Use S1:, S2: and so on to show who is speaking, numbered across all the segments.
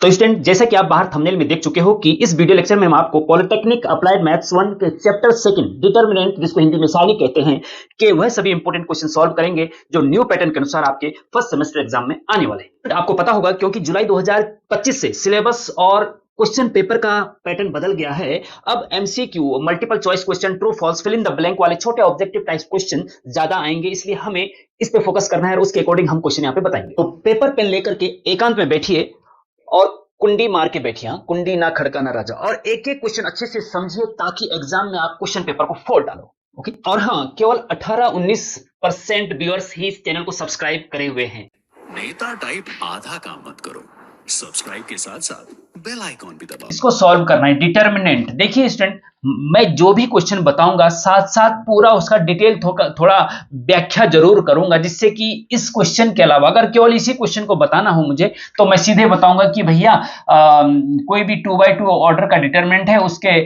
S1: तो स्टूडेंट, जैसा कि आप बाहर थंबनेल में देख चुके हो कि इस वीडियो लेक्चर में हम आपको पॉलिटेक्निक अप्लाइड मैथ्स 1 के चैप्टर सेकंड डिटर्मिनेंट, जिसको हिंदी में सारणी कहते हैं, कि वह सभी इंपॉर्टेंट क्वेश्चन सॉल्व करेंगे जो न्यू पैटर्न के अनुसार आपके फर्स्ट सेमेस्टर एग्जाम में आने वाले हैं। आपको पता होगा क्योंकि जुलाई 2025 से सिलेबस और क्वेश्चन पेपर का पैटर्न बदल गया है। अब MCQ, multiple choice question, true false, fill in the blank वाले छोटे ऑब्जेक्टिव टाइप क्वेश्चन ज्यादा आएंगे, इसलिए हमें इस पे फोकस करना है और उसके अकॉर्डिंग हम क्वेश्चन यहाँ पे बताएंगे। तो पेपर पेन लेकर के एकांत में बैठिए और कुंडी मार के बैठिए, कुंडी ना खड़का ना राजा, और एक एक क्वेश्चन अच्छे से समझिए ताकि एग्जाम में आप क्वेश्चन पेपर को फोड़ डालो। ओके, और हाँ, केवल 18-19% व्यूअर्स ही इस चैनल को सब्सक्राइब करे हुए हैं।
S2: नेता टाइप आधा काम मत करो, सब्सक्राइब के साथ साथ बेल आइकॉन भी दबाओ।
S1: इसको सॉल्व करना है। डिटर्मिनेंट, देखिए स्टूडेंट, मैं जो भी क्वेश्चन बताऊंगा साथ साथ पूरा उसका डिटेल थोड़ा व्याख्या जरूर करूंगा, जिससे कि इस क्वेश्चन के अलावा अगर केवल इसी क्वेश्चन को बताना हो मुझे तो मैं सीधे बताऊंगा कि भैया कोई भी 2x2 ऑर्डर का डिटर्मिनेंट है, उसके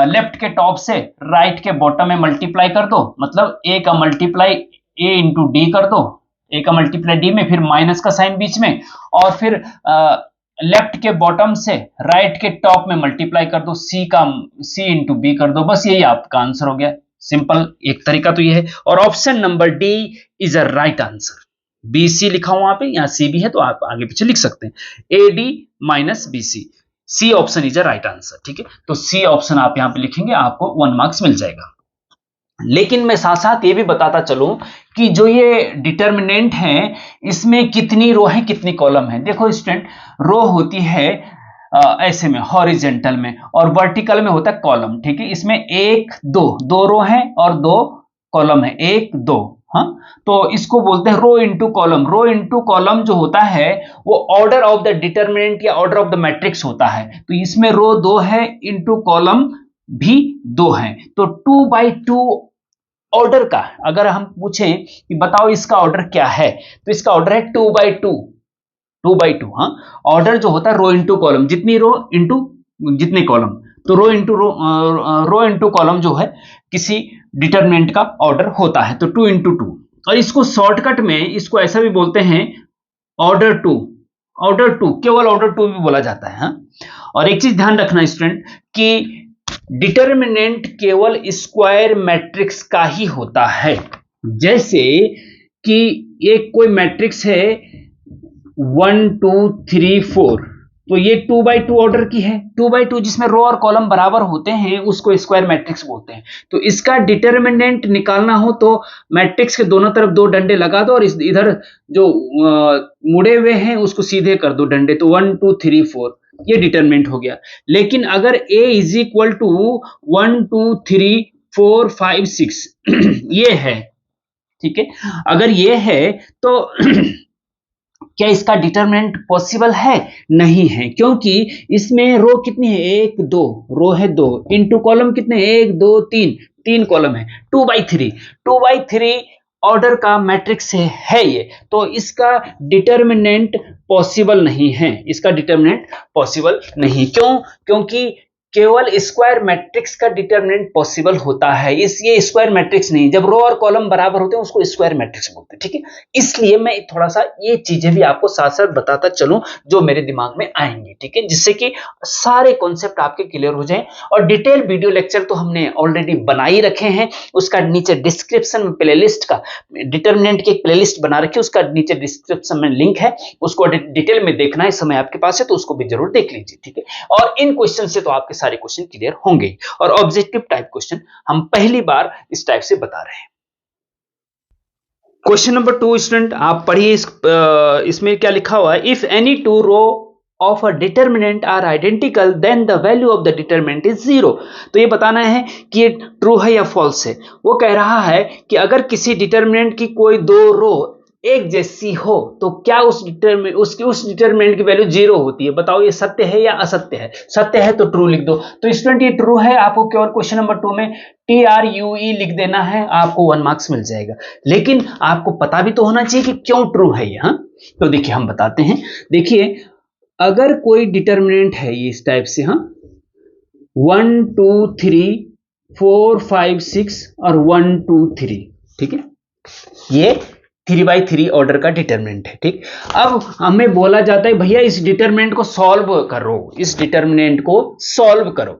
S1: लेफ्ट के टॉप से राइट के बॉटम में मल्टीप्लाई कर दो, मतलब ए का मल्टीप्लाई ए इंटू डी कर दो, ए का मल्टीप्लाई डी में, फिर माइनस का साइन बीच में, और फिर लेफ्ट के बॉटम से राइट के टॉप में मल्टीप्लाई कर दो, सी इंटू बी कर दो। बस यही आपका आंसर हो गया। सिंपल एक तरीका तो ये है, और option number D is a right answer. B C लिखा हुआ वहां पे, यहाँ सी भी है तो आप आगे पीछे लिख सकते हैं, A D minus B C, C option is a right answer. ठीक है, तो सी ऑप्शन आप यहाँ पे लिखेंगे, आपको 1 मार्क्स मिल जाएगा। लेकिन मैं साथ साथ ये भी बताता चलूं कि जो ये डिटर्मिनेंट है इसमें कितनी रो है कितनी कॉलम है। देखो स्टूडेंट, रो होती है ऐसे में हॉरिजेंटल में, और वर्टिकल में होता है कॉलम। ठीक है, इसमें 1 2 रो है और 2 कॉलम है, 1 2। हाँ, तो इसको बोलते हैं rho into column. Rho into column जो होता है वो ऑर्डर ऑफ द डिटर्मिनेंट या ऑर्डर ऑफ द मैट्रिक्स होता है। तो इसमें रो 2 है, इंटू कॉलम भी 2 है, तो 2x2 ऑर्डर का अगर हम पूछें कि बताओ इसका ऑर्डर क्या है, तो इसका ऑर्डर है 2x2। हाँ, ऑर्डर जो होता है रो इंटू कॉलम, जितनी रो इंटू जितने कॉलम, तो रो इंटू कॉलम जो है किसी डिटरमिनेंट का ऑर्डर होता है, तो 2x2। और इसको शॉर्टकट में इसको ऐसा भी बोलते हैं ऑर्डर 2, केवल ऑर्डर 2 भी बोला जाता है। हाँ? और एक चीज ध्यान रखना स्टूडेंट कि डिटर्मिनेंट केवल स्क्वायर मैट्रिक्स का ही होता है। जैसे कि एक कोई मैट्रिक्स है 1 2 3 4, तो ये 2x2 ऑर्डर की है। 2x2 जिसमें रो और कॉलम बराबर होते हैं उसको स्क्वायर मैट्रिक्स बोलते हैं। तो इसका डिटर्मिनेंट निकालना हो तो मैट्रिक्स के दोनों तरफ 2 डंडे लगा दो और इधर जो मुड़े हुए हैं उसको सीधे कर दो डंडे, तो 1 2 3 4 ये डिटरमिनेंट हो गया। लेकिन अगर a इज इक्वल टू 1 2 3 4 5 6 ये है, ठीक है, अगर ये है तो क्या इसका डिटरमिनेंट पॉसिबल है? नहीं है, क्योंकि इसमें रो कितनी है? 1 2 रो है 2, इंटू कॉलम कितने? 1 2 3 कॉलम है, 2x3 ऑर्डर का मैट्रिक्स है ये, तो इसका डिटरमिनेंट पॉसिबल नहीं है। इसका डिटरमिनेंट पॉसिबल नहीं, क्यों? क्योंकि केवल स्क्वायर मैट्रिक्स का डिटरमिनेंट पॉसिबल होता है, ये स्क्वायर मैट्रिक्स नहीं। जब रो और कॉलम बराबर होते हैं उसको स्क्वायर मैट्रिक्स बोलते हैं। ठीक है, इसलिए मैं थोड़ा सा ये चीजें भी आपको साथ साथ बताता चलूं जो मेरे दिमाग में आएंगी, ठीक है, जिससे कि सारे कॉन्सेप्ट आपके क्लियर हो जाएं। और डिटेल वीडियो लेक्चर तो हमने ऑलरेडी बना ही रखे हैं, उसका नीचे डिस्क्रिप्शन में प्लेलिस्ट का, डिटरमिनेंट की एक प्लेलिस्ट बना रखी है, उसका नीचे डिस्क्रिप्शन में लिंक है, उसको डिटेल में देखना है, समय आपके पास है तो उसको भी जरूर देख लीजिए। ठीक है, और इन क्वेश्चन से तो आपके सारे क्वेश्चन क्लियर होंगे, और ऑब्जेक्टिव टाइप क्वेश्चन हम पहली बार इस टाइप से बता रहे हैं। क्वेश्चन नंबर 2 स्टूडेंट आप पढ़िए, इसमें क्या लिखा हुआ है? If any 2 row of a determinant are identical then the value of the determinant is 0। तो ये बताना है कि ये ट्रू है या फॉल्स है। वो कह रहा है कि अगर किसी डिटर्मिनेंट की कोई 2 रो एक जैसी हो तो क्या उस डिटरमिनेंट की वैल्यू 0 होती है। बताओ ये सत्य है या असत्य है? सत्य है तो ट्रू लिख दो। तो स्टूडेंट ये ट्रू है, आपको केवल क्वेश्चन नंबर 2 में TRUE लिख देना है, आपको 1 मार्क्स मिल जाएगा। लेकिन आपको पता भी तो होना चाहिए कि क्यों ट्रू है ये। हाँ, तो देखिए हम बताते हैं। देखिए, अगर कोई डिटरमिनेंट है ये इस टाइप से, हाँ, 1 2 3 4 5 6 और 1 2 3, ठीक है, ये 3/3 ऑर्डर का डिटरमिनेंट है। ठीक, अब हमें बोला जाता है भैया इस डिटरमिनेंट को सॉल्व करो, इस डिटरमिनेंट को सॉल्व करो।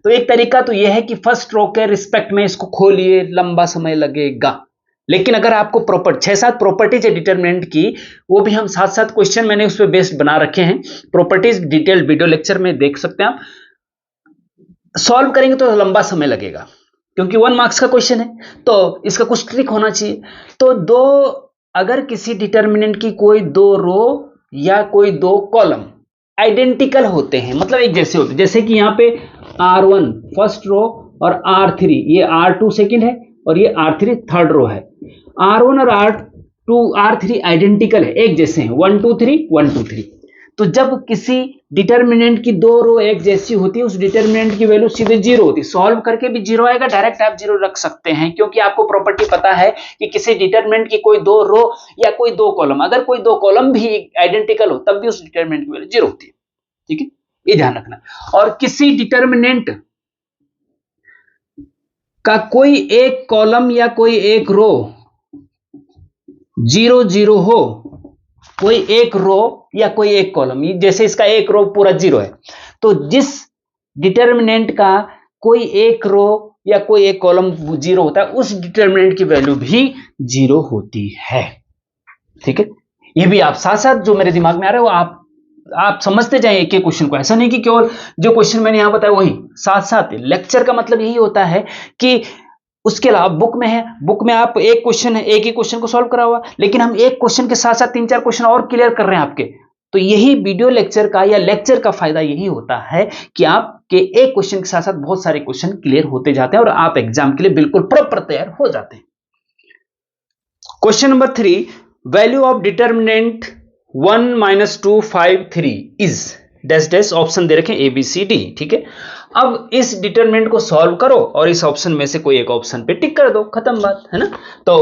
S1: तो एक तरीका तो यह है कि फर्स्ट रो के रिस्पेक्ट में इसको खोलिए, लंबा समय लगेगा। लेकिन अगर आपको प्रॉपर 6-7 प्रॉपर्टीज है डिटरमिनेंट की, वो भी हम 7-7 क्वेश्चन मैंने उस पर बेस्ड बना रखे हैं, प्रॉपर्टीज डिटेल वीडियो लेक्चर में देख सकते हैं आप। सॉल्व करेंगे तो लंबा समय लगेगा क्योंकि 1 मार्क्स का क्वेश्चन है, तो इसका कुछ ट्रिक होना चाहिए। तो अगर किसी डिटरमिनेंट की कोई 2 रो या कोई 2 कॉलम आइडेंटिकल होते हैं, मतलब एक जैसे होते हैं, जैसे कि यहाँ पे R1 फर्स्ट रो और R3, ये R2 सेकंड है और ये R3 थर्ड रो है। R1 और R3 आइडेंटिकल है, एक जैसे हैं, 1 2 3 1 2 3। तो जब किसी डिटरमिनेंट की 2 रो एक जैसी होती है, उस डिटरमिनेंट की वैल्यू सीधे 0 होती है। सॉल्व करके भी 0 आएगा, डायरेक्ट आप 0 रख सकते हैं, क्योंकि आपको प्रॉपर्टी पता है कि किसी डिटरमिनेंट की कोई 2 रो या कोई 2 कॉलम, अगर कोई 2 कॉलम भी आइडेंटिकल हो तब भी उस डिटरमिनेंट की वैल्यू 0 होती है। ठीक है, ये ध्यान रखना। और किसी डिटरमिनेंट का कोई एक कॉलम या कोई एक रो 0 0 हो, कोई एक रो या कोई एक कॉलम, जैसे इसका एक रो पूरा 0 है, तो जिस डिटरमिनेंट का कोई एक रो या कोई एक कॉलम 0 होता है, उस डिटरमिनेंट की वैल्यू भी 0 होती है। ठीक है, ये भी आप साथ साथ जो मेरे दिमाग में आ रहा है वो आप समझते जाएं एक एक क्वेश्चन को। ऐसा नहीं कि केवल जो क्वेश्चन मैंने यहां बताया वही, साथ साथ लेक्चर का मतलब यही होता है कि उसके अलावा बुक में है, बुक में आप एक क्वेश्चन है, एक ही क्वेश्चन को सॉल्व करा हुआ, लेकिन हम एक क्वेश्चन के साथ साथ 3-4 क्वेश्चन और क्लियर कर रहे हैं आपके। तो यही वीडियो लेक्चर का या लेक्चर का फायदा यही होता है कि आपके एक क्वेश्चन के साथ साथ बहुत सारे क्वेश्चन क्लियर होते जाते हैं और आप एग्जाम के लिए बिल्कुल प्रॉपर तैयार हो जाते हैं। Question number 3, value of determinant 1 2 5 3 is dash dash, option दे रखे ABCD। ठीक है, अब इस डिटरमिनेंट को सॉल्व करो और इस ऑप्शन में से कोई एक ऑप्शन पे टिक कर दो, खत्म बात है ना। तो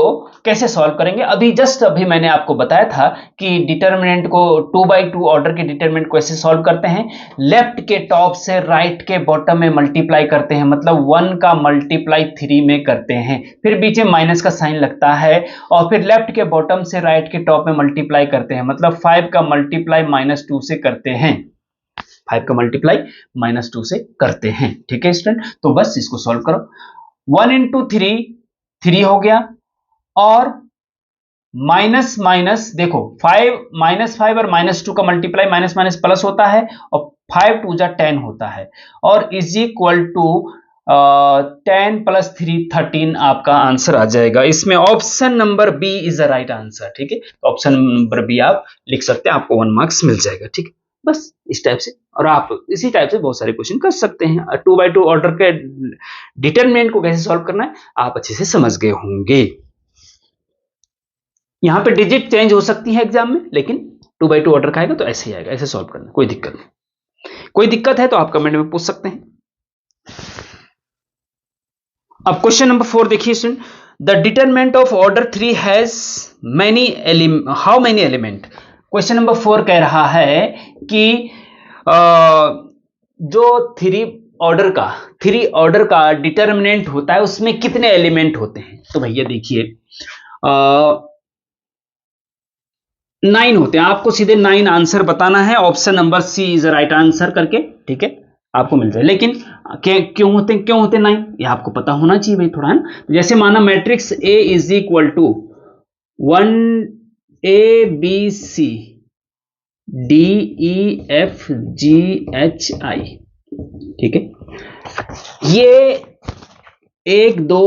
S1: कैसे सॉल्व करेंगे, अभी मैंने आपको बताया था कि डिटरमिनेंट को 2/2 ऑर्डर के डिटरमिनेंट को ऐसे सॉल्व करते हैं, लेफ्ट के टॉप से राइट के बॉटम में मल्टीप्लाई करते हैं, मतलब 1 का मल्टीप्लाई 3 में करते हैं, फिर बीच में माइनस का साइन लगता है, और फिर लेफ्ट के बॉटम से राइट के टॉप में मल्टीप्लाई करते हैं, मतलब 5 का मल्टीप्लाई -2 से करते हैं, 5 का मल्टीप्लाई -2 से करते हैं। ठीक है स्टूडेंट, तो बस इसको सॉल्व करो। 1 × 3 3 हो गया, और माइनस माइनस देखो 5 -5 और -2 का मल्टीप्लाई माइनस माइनस प्लस होता है, और 5 2 जा 10 होता है, और इज इक्वल टू 10 + 3 13 आपका आंसर आ जाएगा। इसमें option number B is the right answer. ठीक है, ऑप्शन नंबर बी आप लिख सकते हैं, आपको 1 मार्क्स मिल जाएगा। ठीक है, बस इस टाइप से, और आप इसी टाइप से बहुत सारे क्वेश्चन कर सकते हैं। 2/2 ऑर्डर के डिटरमिनेंट को कैसे सॉल्व करना है आप अच्छे से समझ गए होंगे। यहां पे डिजिट चेंज हो सकती है एग्जाम में, लेकिन 2/2 ऑर्डर का आएगा तो ऐसे ही आएगा, ऐसे सॉल्व करना, कोई दिक्कत नहीं। कोई दिक्कत है तो आप कमेंट में पूछ सकते हैं। अब क्वेश्चन नंबर 4 देखिए student, the determinant of order 3 has how many element. Question number 4 कह रहा है कि जो 3 ऑर्डर का डिटरमिनेंट होता है उसमें कितने एलिमेंट होते हैं। तो भैया देखिए 9 होते हैं, आपको सीधे 9 आंसर बताना है, option number C is right answer करके। ठीक है, आपको मिल जाए, लेकिन क्यों होते 9 ये आपको पता होना चाहिए भाई थोड़ा, है ना। जैसे माना matrix A is equal to 1 A B C D E F G H I। ठीक है, ये 1 2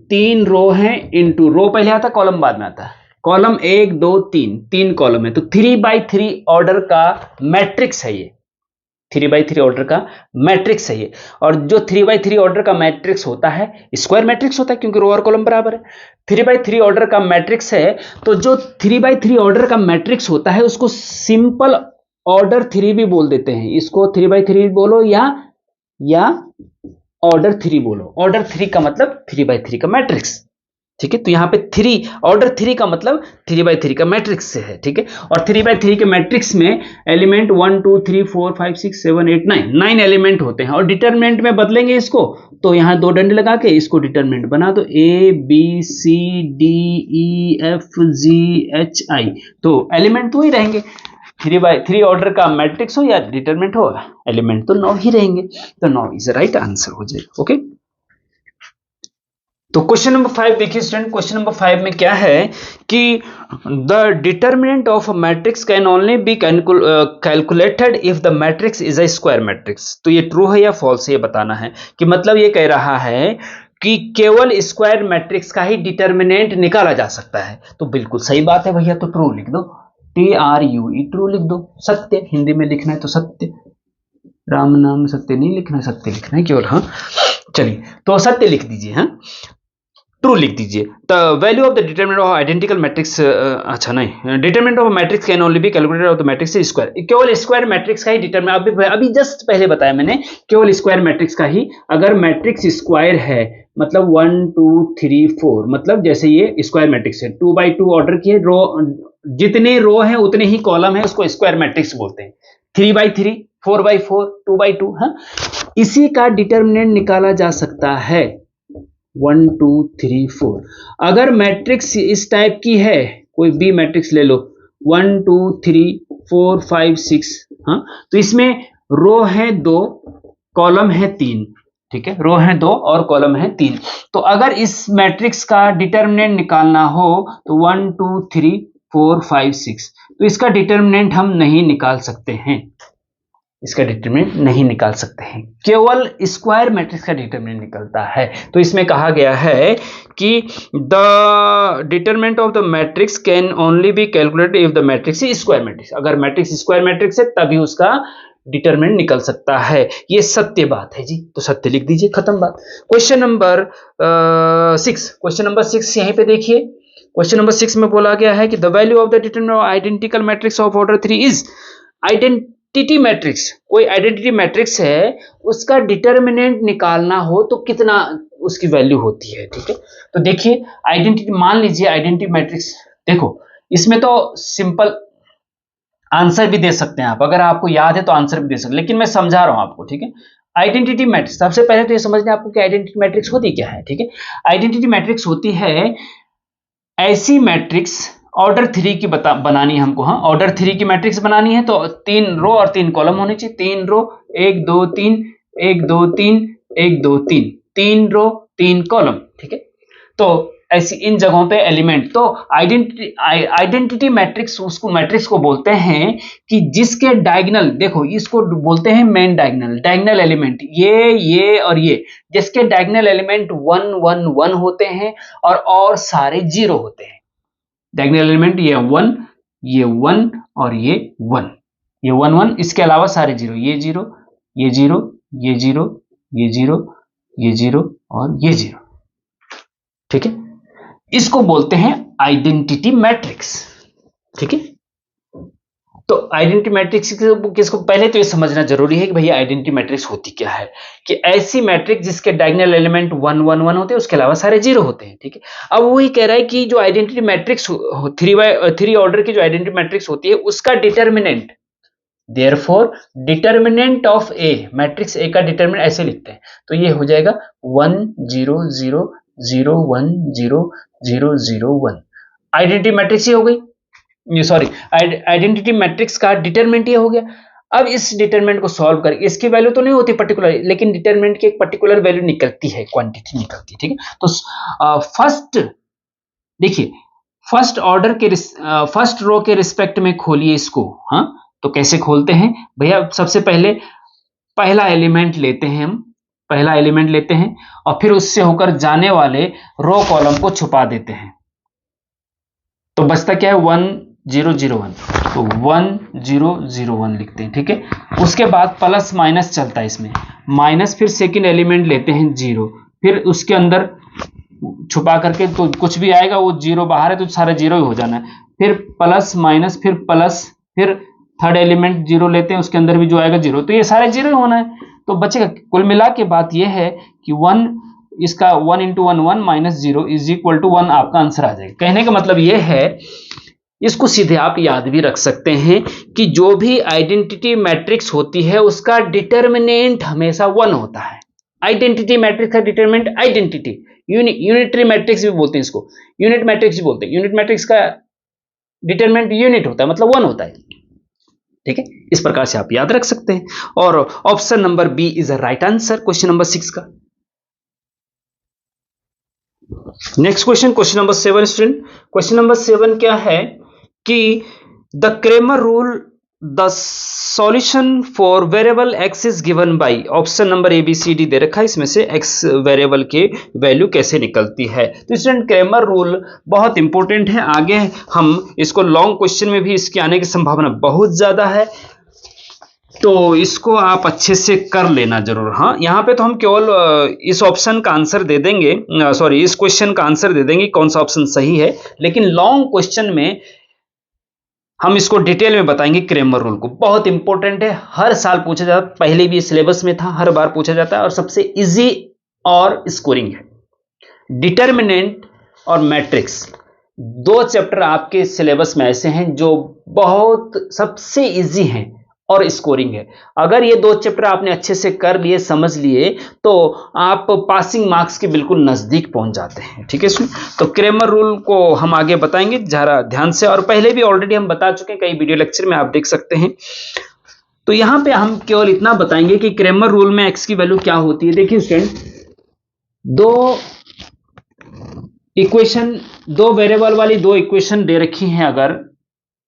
S1: 3 रो है, इंटू रो पहले आता कॉलम बाद में आता है, कॉलम 1 2 3 कॉलम है, तो 3/3 ऑर्डर का मैट्रिक्स है ये, 3/3 ऑर्डर का मैट्रिक्स है ये। और जो 3/3 ऑर्डर का मैट्रिक्स होता है स्क्वायर मैट्रिक्स होता है, क्योंकि रो और कॉलम बराबर है। 3/3 ऑर्डर का मैट्रिक्स है, तो जो 3/3 ऑर्डर का मैट्रिक्स होता है उसको सिंपल ऑर्डर 3 भी बोल देते हैं, इसको 3/3 बोलो या ऑर्डर 3 बोलो। ऑर्डर 3 का मतलब 3/3 का मैट्रिक्स। ठीक है। तो यहाँ पे 3 ऑर्डर 3 का मतलब 3x3 का मैट्रिक्स से है, ठीक है। और 3x3 के मैट्रिक्स में एलिमेंट 1 2 3 4 5 6 7 8 9 एलिमेंट होते हैं। और डिटरमिनेंट में बदलेंगे इसको, तो यहाँ 2 डंडे लगा के इसको डिटरमिनेंट बना दो, ABCDEFGHI। तो एलिमेंट तो ही रहेंगे, 3x3 ऑर्डर का मैट्रिक्स हो या डिटरमिनेंट हो, एलिमेंट तो 9 ही रहेंगे। तो 9 इज राइट आंसर हो जाएगा। ओके, तो क्वेश्चन नंबर 5 देखिए स्टूडेंट, क्वेश्चन नंबर 5 में क्या है कि the determinant of a matrix can only be calculated if the matrix is a square matrix. तो ये ट्रू है या फॉल्स है ये बताना है। कि मतलब ये कह रहा है कि केवल स्क्वायर मैट्रिक्स का ही डिटरमिनेंट निकाला जा सकता है। तो बिल्कुल सही बात है भैया, तो ट्रू लिख दो, TRUE ट्रू लिख दो। सत्य हिंदी में लिखना है तो सत्य, राम नाम सत्य नहीं लिखना, सत्य लिखना है केवल। हाँ चलिए, तो सत्य लिख दीजिए, हाँ ट्रू लिख दीजिए। The value of the determinant of identical matrix, अच्छा नहीं, determinant of matrix can only be calculated of the matrix square. केवल स्क्वायर मैट्रिक्स का ही डिटरमिनेंट, अभी जस्ट पहले बताया मैंने, केवल स्क्वायर मैट्रिक्स का ही, अगर मैट्रिक्स स्क्वायर है मतलब 1 2 3 4, मतलब जैसे ये स्क्वायर मैट्रिक्स है, 2x2 ऑर्डर की है, रो जितने रो हैं उतने ही कॉलम है, उसको स्क्वायर मैट्रिक्स बोलते हैं। 3x3 4x4 2x2, हाँ इसी का डिटरमिनेंट निकाला जा सकता है 1 2 3 4। अगर मैट्रिक्स इस टाइप की है, कोई बी मैट्रिक्स ले लो 1 2 3 4 5 6, हाँ तो इसमें रो है 2 कॉलम है 3, ठीक है, रो है 2 और कॉलम है 3। तो अगर इस मैट्रिक्स का डिटरमिनेंट निकालना हो तो 1 2 3 4 5 6, तो इसका डिटरमिनेंट हम नहीं निकाल सकते हैं, इसका डिटरमिनेंट नहीं निकाल सकते हैं, केवल स्क्वायर मैट्रिक्स का डिटरमिनेंट निकलता है। तो इसमें कहा गया है कि the determinant of the matrix can only be calculated if the matrix is square matrix. अगर मैट्रिक्स स्क्वायर मैट्रिक्स है तभी उसका डिटरमिनेंट निकल सकता है, ये सत्य बात है जी। तो सत्य लिख दीजिए, खत्म बात। क्वेश्चन नंबर 6, क्वेश्चन नंबर 6 यहीं पे देखिए, क्वेश्चन नंबर 6 में बोला गया है कि the value of the determinant of identical matrix of order 3 is. Identity matrix, कोई आइडेंटिटी मैट्रिक्स है, उसका डिटरमिनेंट निकालना हो तो कितना उसकी वैल्यू होती है, ठीक है। तो देखिए आइडेंटिटी, मान लीजिए आइडेंटिटी मैट्रिक्स, देखो इसमें तो सिंपल आंसर भी दे सकते हैं आप, अगर आपको याद है तो आंसर भी दे सकते हैं, लेकिन मैं समझा रहा हूं आपको, ठीक है। आइडेंटिटी मैट्रिक्स, सबसे पहले तो ये समझना आपको कि आइडेंटिटी मैट्रिक्स होती क्या है, ठीक है। आइडेंटिटी मैट्रिक्स होती है ऐसी मैट्रिक्स, ऑर्डर 3 की बनानी है हमको, हाँ ऑर्डर 3 की मैट्रिक्स बनानी है तो 3 रो और 3 कॉलम होने चाहिए। 3 रो 1 2 3 1 2 3 1 2 3, 3 रो 3 कॉलम, ठीक है। तो ऐसी इन जगहों पे एलिमेंट, तो आइडेंटिटी मैट्रिक्स, उसको मैट्रिक्स को बोलते हैं कि जिसके डायगोनल, देखो इसको बोलते हैं मेन डायगोनल, डायगोनल एलिमेंट ये और ये, जिसके डायगोनल एलिमेंट 1 1 1 होते हैं और सारे 0 होते हैं। डायगोनल एलिमेंट ये 1 और ये 1, ये 1 1, इसके अलावा सारे 0, ये 0 ये 0 ये 0 ये 0 ये 0 और ये 0, ठीक है। इसको बोलते हैं आइडेंटिटी मैट्रिक्स, ठीक है। तो आइडेंटिटी मैट्रिक्स किसको, पहले तो ये समझना जरूरी है कि भैया आइडेंटिटी मैट्रिक्स होती क्या है, कि ऐसी मैट्रिक्स जिसके डायगोनल एलिमेंट 1 1 1 होते हैं, उसके अलावा सारे 0 होते हैं, ठीक है। अब वही कह रहा है कि जो आइडेंटिटी मैट्रिक्स 3 ऑर्डर की जो आइडेंटिटी मैट्रिक्स होती है उसका determinant, therefore determinant of A, matrix A का डिटरमिनेंट ऐसे लिखते हैं, तो ये हो जाएगा 1 0 0 0 1 0 0 0 1। आइडेंटिटी मैट्रिक्स ये हो गई, ये सॉरी आइडेंटिटी मैट्रिक्स का डिटरमिनेंट ये हो गया। अब इस डिटरमिनेंट को सॉल्व कर, इसकी वैल्यू तो नहीं होती पर्टिकुलर, लेकिन डिटरमिनेंट की एक पर्टिकुलर वैल्यू निकलती है, क्वांटिटी निकलती है, ठीक है। तो फर्स्ट देखिए, फर्स्ट ऑर्डर के फर्स्ट रो के रिस्पेक्ट में खोलिए इसको, हाँ तो कैसे खोलते हैं भैया, सबसे पहले पहला एलिमेंट लेते हैं हम, पहला एलिमेंट लेते हैं और फिर उससे होकर जाने वाले रो कॉलम को छुपा देते हैं, तो बचता क्या है 1 0 0 1, तो 1 0 0 1 लिखते हैं, ठीक है। उसके बाद प्लस माइनस चलता है इसमें, माइनस, फिर सेकंड एलिमेंट लेते हैं 0, फिर उसके अंदर छुपा करके तो कुछ भी आएगा, वो 0 बाहर है तो सारा 0 ही हो जाना है, फिर प्लस माइनस फिर प्लस, फिर थर्ड एलिमेंट 0 लेते हैं, उसके अंदर भी जो आएगा 0, तो ये सारे 0 ही होना है, तो बचेगा। कुल मिला के बात ये है कि 1 इसका 1 into 1 1 minus 0 is equal to 1 आपका आंसर आ जाएगा। कहने का मतलब ये है, इसको सीधे आप याद भी रख सकते हैं कि जो भी आइडेंटिटी मैट्रिक्स होती है उसका डिटर्मिनेंट हमेशा 1 होता है। आइडेंटिटी मैट्रिक्स का डिटर्मिनेंट आइडेंटिटी, यूनिटरी मैट्रिक्स भी बोलते हैं इसको, यूनिट मैट्रिक्स भी बोलते हैं। यूनिट मैट्रिक्स का डिटर्मिनेंट यूनिट होता है, मतलब 1 होता है। ठीक है, इस प्रकार से आप याद रख सकते हैं। और option number B is a right answer question number 6 का। Next question number 7 student. Question number 7 क्या है कि the Cramer rule, the solution for variable X is given by, option number A B C D दे रखा है, इसमें से x variable के वैल्यू कैसे निकलती है। तो स्टूडेंट क्रेमर रूल बहुत इंपॉर्टेंट है, आगे हम इसको लॉन्ग क्वेश्चन में भी इसके आने की संभावना बहुत ज्यादा है, तो इसको आप अच्छे से कर लेना जरूर। हाँ, यहाँ पे तो हम केवल इस ऑप्शन का आंसर दे देंगे, सॉरी इस क्वेश्चन का आंसर दे देंगे कौन सा ऑप्शन सही है, लेकिन लॉन्ग क्वेश्चन में हम इसको डिटेल में बताएंगे। क्रेमर रूल को बहुत इंपॉर्टेंट है, हर साल पूछा जाता है, पहले भी सिलेबस में था, हर बार पूछा जाता है और सबसे इजी और स्कोरिंग है। डिटर्मिनेंट और मैट्रिक्स, 2 चैप्टर आपके सिलेबस में ऐसे हैं जो बहुत सबसे इजी हैं और स्कोरिंग है। अगर ये 2 चैप्टर आपने अच्छे से कर लिए, समझ लिए, तो आप पासिंग मार्क्स के बिल्कुल नजदीक पहुंच जाते हैं। ठीक है, तो क्रेमर रूल को हम आगे बताएंगे जरा ध्यान से, और पहले भी ऑलरेडी हम बता चुके हैं, कई वीडियो लेक्चर में आप देख सकते हैं। तो यहां पे हम केवल इतना बताएंगे कि क्रेमर रूल में एक्स की वैल्यू क्या होती है। देखिए स्टूडेंट, 2 इक्वेशन, 2 वेरिएबल वाली 2 इक्वेशन दे रखी हैं, अगर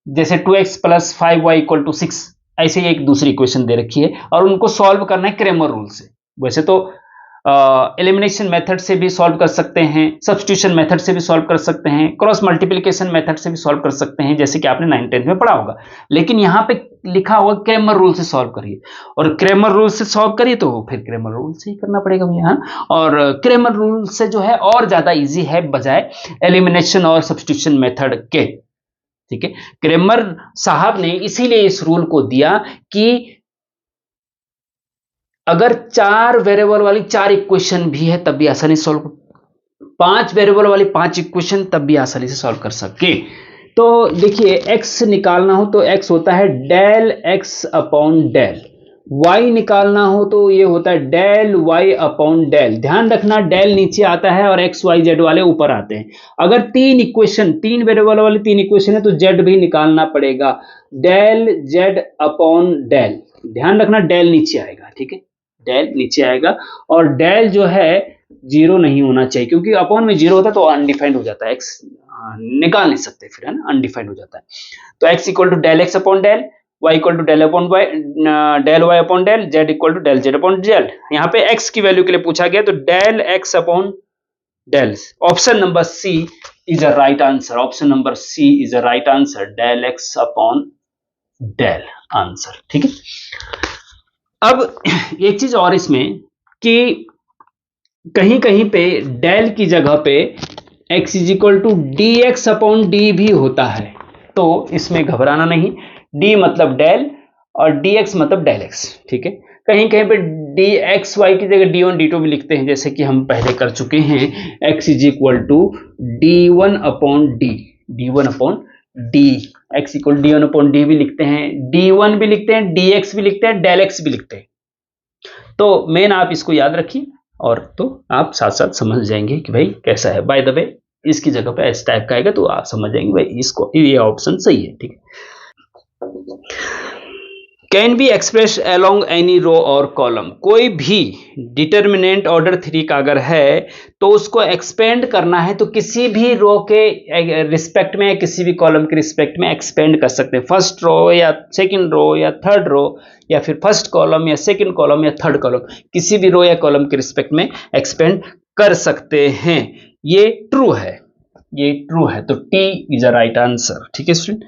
S1: जैसे 2x + 5y = 6, ऐसे ही एक दूसरी इक्वेशन दे रखी है और उनको सॉल्व करना है क्रेमर रूल से। वैसे तो एलिमिनेशन मेथड से भी सॉल्व कर सकते हैं, सब्स्टिट्यूशन मेथड से भी सॉल्व कर सकते हैं, क्रॉस मल्टीप्लिकेशन मेथड से भी सॉल्व कर सकते हैं, जैसे कि आपने 9th 10th में पढ़ा होगा। लेकिन यहाँ पे लिखा हुआ क्रेमर रूल से सॉल्व करिए, और क्रेमर रूल से सॉल्व करिए तो फिर क्रेमर रूल से ही करना पड़ेगा भैया। और क्रेमर रूल से जो है और ज्यादा इजी है बजाय एलिमिनेशन और सब्स्टिट्यूशन मेथड के। ठीक है, क्रेमर साहब ने इसीलिए इस रूल को दिया कि अगर 4 वेरिएबल वाली 4 इक्वेशन भी है तब भी आसानी से सॉल्व, 5 वेरिएबल वाली 5 इक्वेशन तब भी आसानी से सॉल्व कर सके। तो देखिए, x निकालना हो तो x होता है del x upon del, y निकालना हो तो ये होता है डेल y अपॉन डेल। ध्यान रखना, डेल नीचे आता है और x y z वाले ऊपर आते हैं। अगर 3 इक्वेशन, 3 वेरिएबल वाली 3 इक्वेशन है तो z भी निकालना पड़ेगा, डेल z अपॉन डेल। ध्यान रखना, डेल नीचे आएगा। ठीक है, डेल नीचे आएगा, और डेल जो है 0 नहीं होना चाहिए, क्योंकि अपॉन में 0 होता है तो अनडिफाइंड हो जाता है, x निकाल नहीं सकते फिर, है ना, अनडिफाइंड हो जाता है। तो x = del x upon del, y = del upon y, del y upon del, z = del z upon del. यहाँ पे x की वैल्यू के लिए पूछा गया तो del x upon del. Option number C is a right answer, option number C is a right answer, del x upon del answer. ठीक है, अब एक चीज और इसमें कि कहीं कहीं पे डेल की जगह पे x = dx अपॉन d भी होता है, तो इसमें घबराना नहीं, d मतलब डेल और dx मतलब डेल x। ठीक है, कहीं कहीं पे dxy की जगह d1 d2 भी लिखते हैं, जैसे कि हम पहले कर चुके हैं, x = d1 upon d, d1 upon d, x = d1 upon d भी लिखते हैं, d1 भी लिखते हैं, dx भी लिखते हैं, डेल x भी लिखते हैं। तो मेन आप इसको याद रखिए, और तो आप साथ साथ समझ जाएंगे कि भाई कैसा है। बाय द वे, इसकी जगह पे इस टाइप का आएगा तो आप समझ जाएंगे भाई इसको, ये ऑप्शन सही है। ठीक है, can be express along any row और कॉलम, कोई भी डिटर्मिनेंट ऑर्डर 3 का अगर है तो उसको एक्सपेंड करना है तो किसी भी रो के रिस्पेक्ट में, किसी भी कॉलम के रिस्पेक्ट में एक्सपेंड कर सकते हैं। फर्स्ट रो या सेकंड रो या थर्ड रो, या फिर फर्स्ट कॉलम या सेकंड कॉलम या थर्ड कॉलम, किसी भी रो या कॉलम के रिस्पेक्ट में एक्सपेंड कर सकते हैं। ये ट्रू है, ये ट्रू है, तो T is a right answer. ठीक है स्टूडेंट,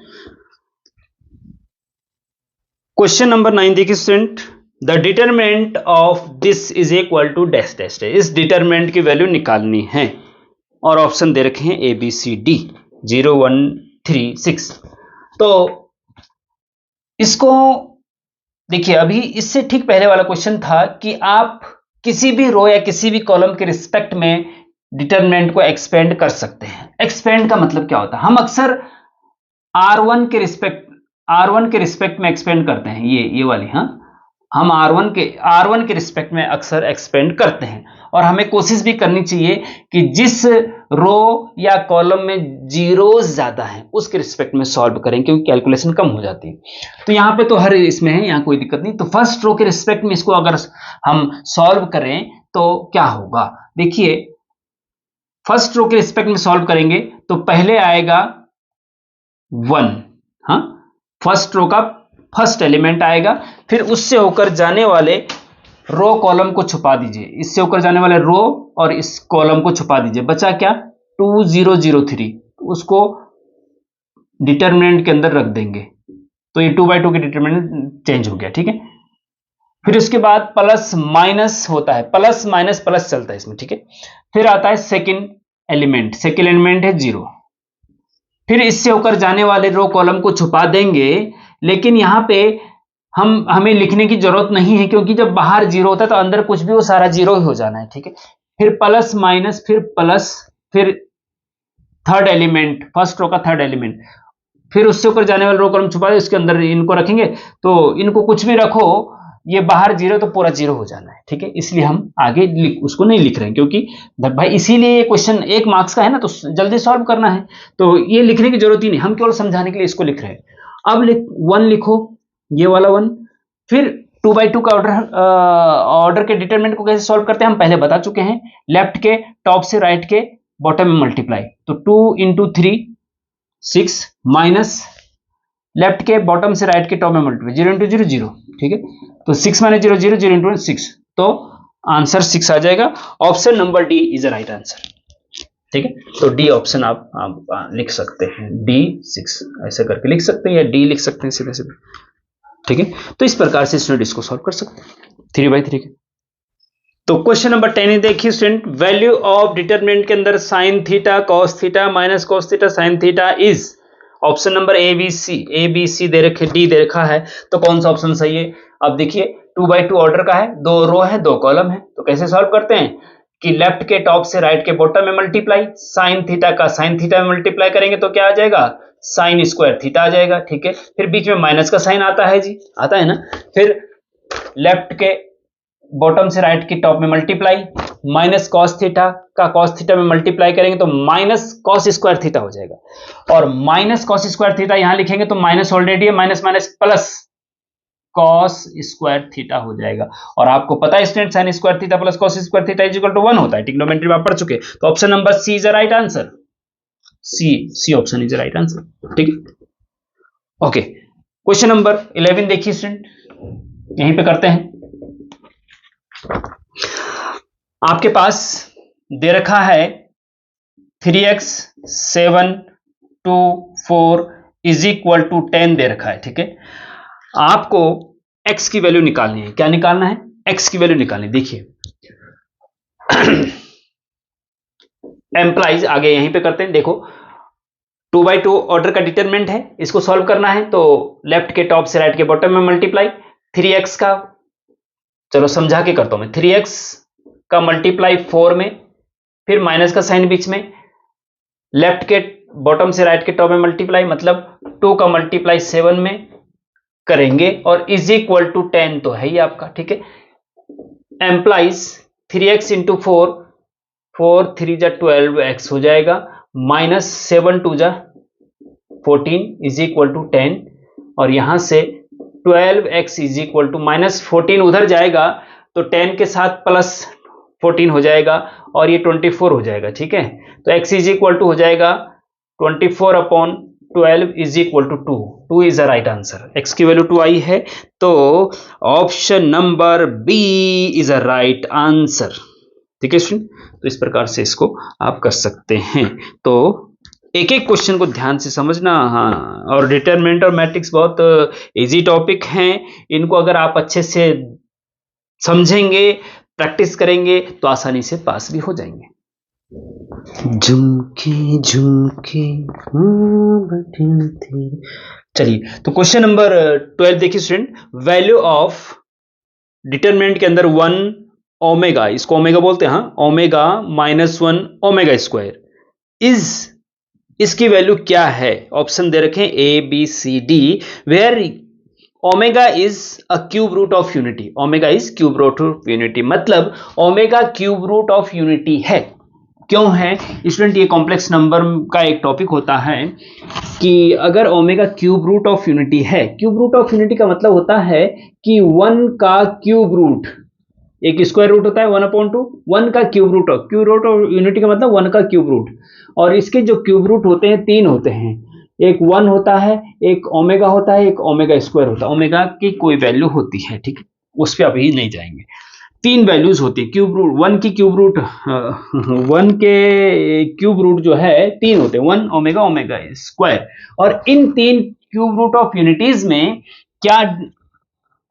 S1: क्वेश्चन नंबर 9 देखिए student, the determinant of this is equal to dash dash dash. इस डिटरमिनेंट की वैल्यू निकालनी है और ऑप्शन दे रखे हैं ए बी सी डी 0 1 3 6। तो इसको देखिए, अभी इससे ठीक पहले वाला क्वेश्चन था कि आप किसी भी रो या किसी भी कॉलम के रिस्पेक्ट में डिटरमिनेंट को एक्सपेंड कर सकते हैं। एक्सपेंड का मतलब क्या होता है, हम अक्सर R1 के रिस्पेक्ट में एक्सपेंड करते हैं, ये वाली, हाँ, हम R1 के रिस्पेक्ट में अक्सर एक्सपेंड करते हैं। और हमें कोशिश भी करनी चाहिए कि जिस रो या कॉलम में जीरोस ज्यादा है उसके रिस्पेक्ट में सॉल्व करें, क्योंकि कैलकुलेशन कम हो जाती है। तो यहाँ पे तो हर इसमें है, यहाँ कोई दिक्कत नहीं। तो फर्स्ट रो के रिस्पेक्ट में इसको अगर हम सॉल्व करें तो क्या होगा, देखिए फर्स्ट रो के रिस्पेक्ट में सॉल्व करेंगे तो पहले आएगा 1, हाँ, फर्स्ट रो का फर्स्ट एलिमेंट आएगा, फिर उससे होकर जाने वाले रो कॉलम को छुपा दीजिए, इससे होकर जाने वाले रो और इस कॉलम को छुपा दीजिए, बचा क्या 2003, उसको डिटरमिनेंट के अंदर रख देंगे, तो ये 2/2 के डिटरमिनेंट चेंज हो गया, ठीक है। फिर उसके बाद प्लस माइनस होता है, प्लस माइनस प्लस चलता है इसमें, ठीक है। फिर आता है सेकंड एलिमेंट है 0, फिर इससे होकर जाने वाले रो कॉलम को छुपा देंगे, लेकिन यहां पे हमें लिखने की जरूरत नहीं है, क्योंकि जब बाहर 0 होता है तो अंदर कुछ भी वो सारा 0 ही हो जाना है, ठीक है। फिर प्लस माइनस, फिर प्लस, फिर थर्ड एलिमेंट, फर्स्ट रो का थर्ड एलिमेंट, फिर उससे ऊपर जाने वाले रो कॉलम छुपा दे, इसके अंदर इनको रखेंगे, तो इनको कुछ भी रखो, ये बाहर 0 तो पूरा 0 हो जाना है, ठीक है। इसलिए हम आगे उसको नहीं लिख रहे हैं, क्योंकि भाई इसीलिए ये क्वेश्चन 1 मार्क्स का है ना, तो जल्दी सॉल्व करना है, तो ये लिखने की जरूरत ही नहीं, हम केवल समझाने के लिए इसको लिख रहे हैं। अब 1 लिखो, ये वाला 1। फिर 2/2 का ऑर्डर के डिटरमिनेंट को कैसे सॉल्व करते हैं हम पहले बता चुके हैं, लेफ्ट के टॉप से राइट के बॉटम में मल्टीप्लाई, तो 2 × 3 6 माइनस लेफ्ट के बॉटम से राइट के टॉप में मल्टीप्लाई, 0 × 0 0, ठीक है। तो 6 - 0 0 0 × 6, तो आंसर 6 आ जाएगा। Option number D is a right answer, ठीक है। तो डी ऑप्शन आप लिख सकते हैं, D 6 ऐसे करके लिख सकते हैं, या डी लिख सकते हैं सीधे सीधे, ठीक है। तो इस प्रकार से स्टूडेंट इसको सॉल्व कर सकते हैं 3/3 के। तो क्वेश्चन नंबर 10 देखिए स्टूडेंट, वैल्यू ऑफ डिटरमिनेंट के अंदर sine theta cos theta minus cos theta sine theta is, option number A B C दे रखे, डी दे रखा है, तो कौन सा ऑप्शन सही है। अब देखिए 2/2 ऑर्डर का है, 2 रो है 2 कॉलम है, तो कैसे सॉल्व करते हैं कि लेफ्ट के टॉप से राइट के बॉटम में मल्टीप्लाई, साइन थीटा का साइन थीटा में मल्टीप्लाई करेंगे तो क्या आ जाएगा, साइन स्क्वायर थीटा आ जाएगा, ठीक है। फिर बीच में माइनस का साइन आता है जी, आता है ना। फिर लेफ्ट के बॉटम से राइट के टॉप में मल्टीप्लाई, माइनस कॉस थीटा का कॉस थीटा में मल्टीप्लाई करेंगे तो माइनस कॉस स्क्वायर थीटा हो जाएगा, और माइनस कॉस स्क्वायर थीटा यहां लिखेंगे तो माइनस ऑलरेडी है, minus minus plus cos square theta हो जाएगा। और आपको पता है student, sine square theta plus cos square theta is equal to 1 होता है, ट्रिग्नोमेट्री में आप पढ़ चुके। तो option number C is the right answer, C option is the right answer, ठीक है। ओके, क्वेश्चन नंबर 11 देखिए स्टूडेंट, यहीं पे करते हैं। आपके पास दे रखा है 3x 7 2 4 इज इक्वल टू 10 दे रखा है, ठीक है। आपको x की वैल्यू निकालनी है, क्या निकालना है, x की वैल्यू निकालनी। देखिए एम्प्लाइज आगे यहीं पे करते हैं, देखो 2/2 ऑर्डर का डिटरमिनेंट है, इसको सॉल्व करना है, तो लेफ्ट के टॉप से राइट के बॉटम में मल्टीप्लाई, 3x का, चलो समझा के करता हूं मैं, 3x का मल्टीप्लाई 4 में, फिर माइनस का साइन बीच में, लेफ्ट के बॉटम से राइट के टॉप में मल्टीप्लाई, मतलब 2 का मल्टीप्लाई 7 में करेंगे, और इज इक्वल टू 10 तो है ही आपका, ठीक है। एम्प्लाइज 3x × 4, 4 3 जा 12x हो जाएगा, माइनस 7 2 जा 14 इज इक्वल टू 10, और यहां से 12x is equal to minus 14 उधर जाएगा तो 10 के साथ प्लस 14 हो जाएगा, और ये 24 हो जाएगा, ठीक है। तो x इज इक्वल टू हो जाएगा 24/12 is equal to 2 is the right answer. x की वैल्यू 2 आई है, तो option number B is a right answer, ठीक है स्टूडेंट। तो इस प्रकार से इसको आप कर सकते हैं। तो एक एक क्वेश्चन को ध्यान से समझना, हाँ, और डिटरमिनेंट और मैट्रिक्स बहुत इजी टॉपिक हैं, इनको अगर आप अच्छे से समझेंगे, प्रैक्टिस करेंगे तो आसानी से पास भी हो जाएंगे। झुमके झुमके चलिए, तो क्वेश्चन नंबर 12 देखिए स्टूडेंट, वैल्यू ऑफ डिटरमिनेंट के अंदर 1 ओमेगा, इसको ओमेगा बोलते हैं, हाँ, ओमेगा -1 ओमेगा स्क्वायर इज, इसकी वैल्यू क्या है? ऑप्शन दे रखे हैं A B C D, where omega is a cube root of unity. Omega is cube root of unity, मतलब omega cube root of unity है। क्यों है स्टूडेंट? ये कॉम्प्लेक्स नंबर का एक टॉपिक होता है कि अगर omega cube root of unity है, क्यूब रूट ऑफ यूनिटी का मतलब होता है कि 1 का क्यूब रूट, एक स्क्वायर रूट होता है 1/2, 1 का क्यूब रूट ऑफ यूनिटी का मतलब 1 का क्यूब रूट, और इसके जो क्यूब रूट होते हैं 3 होते हैं, एक 1 होता है, एक ओमेगा होता है, एक ओमेगा स्क्वायर होता है। ओमेगा की कोई वैल्यू होती है, ठीक है, उस पर अभी नहीं जाएंगे। 3 वैल्यूज होती है क्यूब रूट, 1 की क्यूब रूट, 1 के क्यूब रूट जो है 3 होते हैं, 1 ओमेगा ओमेगा स्क्वायर। और इन 3 क्यूब रूट ऑफ यूनिटीज में क्या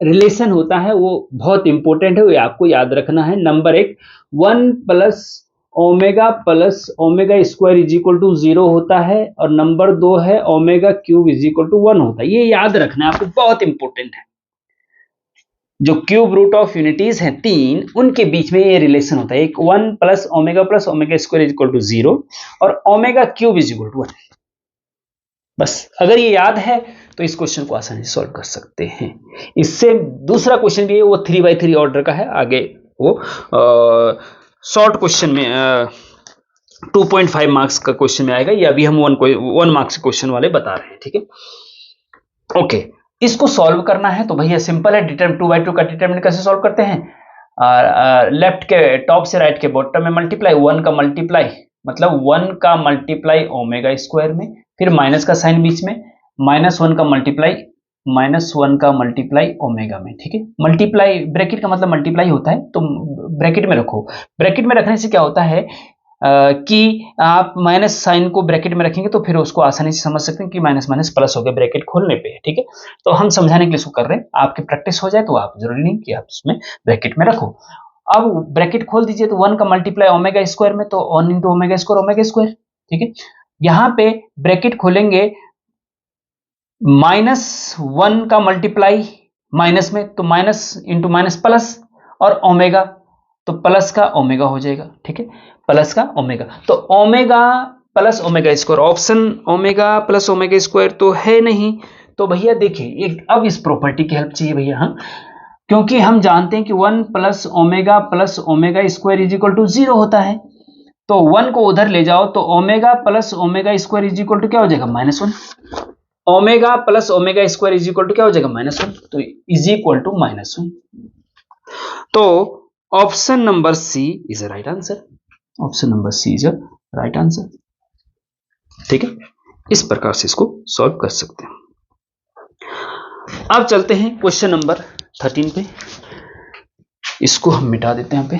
S1: रिलेशन होता है वो बहुत इंपॉर्टेंट है, वो आपको याद रखना है। Number 1, 1 plus omega square is equal to 0 होता है, और नंबर 2 है omega cube is equal to 1 होता है। ये याद रखना है आपको, बहुत इंपॉर्टेंट है। जो क्यूब रूट ऑफ यूनिटीज हैं 3, उनके बीच में ये रिलेशन होता है, एक 1 plus omega square is equal to 0 और omega cube is equal to 1। बस अगर ये याद है तो इस क्वेश्चन को आसानी से सॉल्व कर सकते हैं। इससे दूसरा क्वेश्चन भी है, वो 3x3 ऑर्डर का है, आगे वो शॉर्ट क्वेश्चन में 2.5 मार्क्स का क्वेश्चन में आएगा। ये अभी हम 1 मार्क्स क्वेश्चन वाले बता रहे हैं, ठीक है। ओके, इसको सॉल्व करना है तो भैया सिंपल है, 2/2 का डिटरमिनेंट कैसे सॉल्व करते हैं? लेफ्ट के टॉप से राइट के बॉटम में मल्टीप्लाई, 1 का मल्टीप्लाई मतलब 1 का मल्टीप्लाई ओमेगा स्क्वायर में, फिर माइनस का साइन बीच में, -1 का मल्टीप्लाई ओमेगा में, ठीक है। मल्टीप्लाई ब्रैकेट का मतलब मल्टीप्लाई होता है, तो ब्रैकेट में रखो। ब्रैकेट में रखने से क्या होता है कि आप माइनस साइन को ब्रैकेट में रखेंगे तो फिर उसको आसानी से समझ सकते हैं कि माइनस माइनस प्लस हो गया ब्रैकेट खोलने पे, ठीक है। तो हम समझाने के लिए इसको कर रहे हैं, आपकी प्रैक्टिस हो जाए तो आप जरूरी नहीं कि आप उसमें ब्रैकेट में रखो। अब ब्रैकेट खोल दीजिए तो 1 का मल्टीप्लाई ओमेगा स्क्वायर में, तो 1 इंटू ओमेगा स्क्वायर, ठीक है। यहाँ पे ब्रैकेट खोलेंगे, -1 का मल्टीप्लाई माइनस में, तो माइनस इंटू माइनस प्लस, और ओमेगा तो प्लस का ओमेगा हो जाएगा, ठीक है, प्लस का ओमेगा। तो omega plus omega square, option omega plus omega square तो है नहीं। तो भैया देखिए, अब इस प्रॉपर्टी की हेल्प चाहिए भैया हम, क्योंकि हम जानते हैं कि 1 plus omega square is equal to 0 होता है। तो 1 को उधर ले जाओ तो omega plus omega square is equal to क्या हो जाएगा? -1। Omega plus omega square is equal to क्या हो जाएगा? -1, तो इज इक्वल टू -1। तो option number C is a right answer. Option number C is a right answer, ठीक है। इस प्रकार से इसको सॉल्व कर सकते हैं। अब चलते हैं क्वेश्चन नंबर 13 पे। इसको हम मिटा देते हैं यहाँ पे।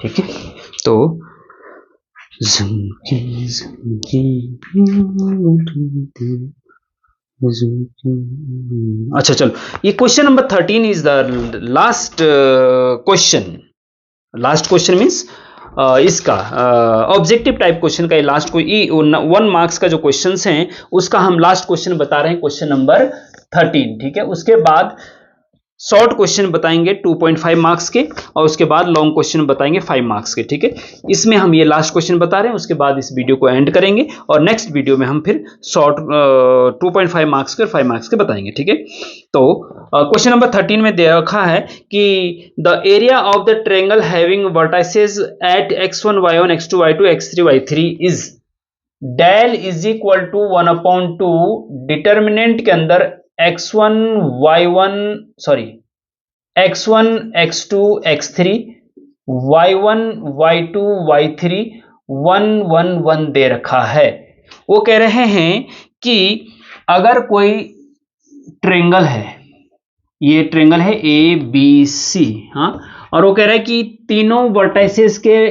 S1: ठीक है, तो अच्छा चलो, ये question number 13 is the last question. Last question means इसका ऑब्जेक्टिव टाइप क्वेश्चन का ये लास्ट कोई 1 मार्क्स का जो क्वेश्चंस हैं उसका हम लास्ट क्वेश्चन बता रहे हैं, क्वेश्चन नंबर 13, ठीक है। उसके बाद शॉर्ट क्वेश्चन बताएंगे 2.5 मार्क्स के, और उसके बाद लॉन्ग क्वेश्चन बताएंगे 5 मार्क्स के, ठीक है। इसमें हम ये लास्ट क्वेश्चन बता रहे हैं, उसके बाद इस वीडियो को एंड करेंगे और नेक्स्ट वीडियो में हम फिर शॉर्ट 2.5 मार्क्स के और 5 मार्क्स के बताएंगे, ठीक है। तो क्वेश्चन नंबर 13 में दे रखा है कि the area of the triangle having vertices at x1 y1 x2 y2 x3 y3 is del is equal to 1/2 determinant के अंदर x1 x2 x3 y1 y2 y3 1 1 1 दे रखा है। वो कह रहे हैं कि अगर कोई ट्रायंगल है, ये ट्रायंगल है ABC, हाँ, और वो कह रहा है कि तीनों वर्टाइसेस के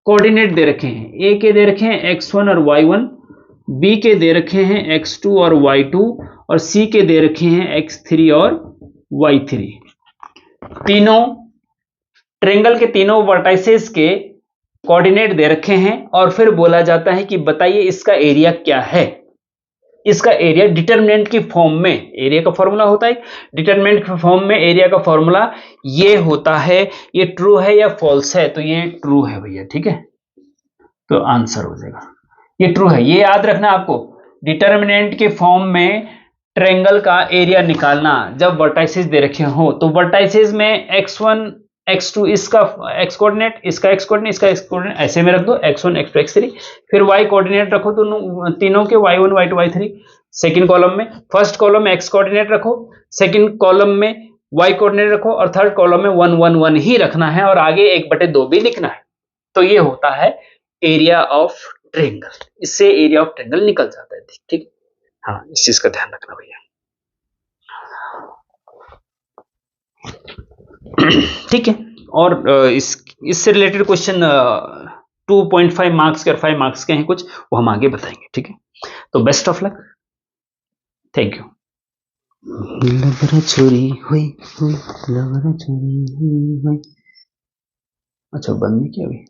S1: कोऑर्डिनेट दे रखे हैं। A के दे रखे हैं x1 और y1, B के दे रखे हैं x2 और y2, और C के दे रखे हैं x3 और y3। तीनों ट्रायंगल के तीनों वर्टाइसेस के कोऑर्डिनेट दे रखे हैं और फिर बोला जाता है कि बताइए इसका एरिया क्या है। इसका एरिया डिटरमिनेंट की फॉर्म में, एरिया का फॉर्मूला होता है, डिटरमिनेंट की फॉर्म में एरिया का फॉर्मूला ये होता है। ये ट्रू है या फॉल्स है? तो ये ट्रू है भैया, ठीक है, तो आंसर हो जाएगा ये ट्रू है। ये याद रखना आपको, डिटरमिनेंट के फॉर्म में ट्रायंगल का एरिया निकालना जब वर्टाइसेस दे रखे हो, तो वर्टाइसेस में x1 x2 इसका x कोऑर्डिनेट, इसका x कोऑर्डिनेट, इसका x कोऑर्डिनेट ऐसे में रख दो, x1 x2 x3, फिर y कोऑर्डिनेट रखो तो तीनों के y1 y2 y3 second column में, फर्स्ट कॉलम में x कोऑर्डिनेट रखो, सेकंड कॉलम में y कोऑर्डिनेट रखो और थर्ड कॉलम में 1 1 1 ही रखना है और आगे 1/2 भी लिखना है। तो ये होता है एरिया ऑफ ट्रायंगल, इससे एरिया ऑफ ट्रायंगल निकल जाता है, ठीक। हाँ, इस चीज का ध्यान रखना भैया, ठीक है। और इससे रिलेटेड क्वेश्चन 2.5 मार्क्स के और 5 मार्क्स के हैं कुछ, वो हम आगे बताएंगे, ठीक है। तो best of luck, thank you. लबरा चोरी हुई, लबरा चोरी हुई। अच्छा, बंद नहीं किया अभी।